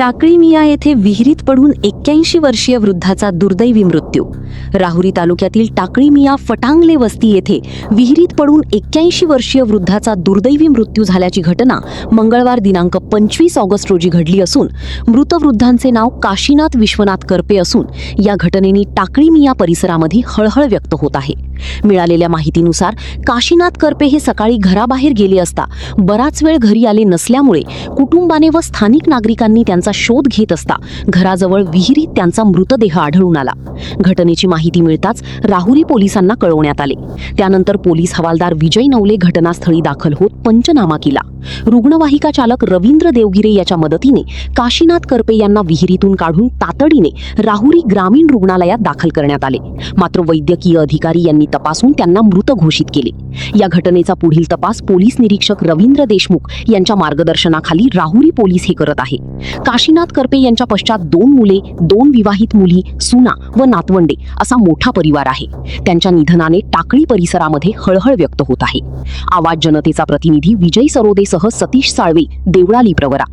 टाकळी मिया येथे विहिरीत पडून 81 वर्षीय वृद्धाचा दुर्दैवी मृत्यू. राहुरी तालुक्यातील टाकळी मिया फटांगले वस्ती येथे विहिरीत पडून 81 वर्षीय वृद्धाचा दुर्दैवी मृत्यू झाल्याची घटना मंगळवार दिनांक 25 ऑगस्ट रोजी घडली असून मृत वृद्धांचे नाव काशीनाथ विश्वनाथ करपे असून या घटनेने टाकळी मिया परिसरामध्ये हळहळ व्यक्त होत आहे. मिळालेल्या माहितीनुसार काशीनाथ करपे हे सकाळी घराबाहेर गेले असता बराच वेळ घरी आले नसल्यामुळे कुटुंबाने व स्थानिक नागरिकांनी त्यांचा शोध घेत असता घराजवळ विहिरीत त्यांचा मृतदेह आढळून आला. घटनेची माहिती मिळताच राहुरी पोलिसांना कळवण्यात आले. त्यानंतर पोलीस हवालदार विजय नवले घटनास्थळी दाखल होत पंचनामा केला. रुग्णवाहिका चालक रवींद्र देवगिरे याच्या मदतीने काशीनाथ करपे यांना विहिरीतून काढून तातडीने राहुरी ग्रामीण रुग्णालयात दाखल करण्यात आले. मात्र वैद्यकीय अधिकारी यांनी तपासून त्यांना मृत घोषित केले. या घटनेचा पुढील तपास पोलीस निरीक्षक रवींद्र देशमुख यांच्या मार्गदर्शनाखाली राहुरी पोलीस हे करत आहे. काशीनाथ करपे यांच्या पश्चात 2 मुले, 2 विवाहित मुली, सुना व नातवंडे असा मोठा परिवार आहे. त्यांच्या निधनाने टाकळी परिसरामध्ये हळहळ व्यक्त होत आहे. आवाज जनतेचा प्रतिनिधी विजय सरोदेसह सतीश साळवे, देवळाली प्रवरा.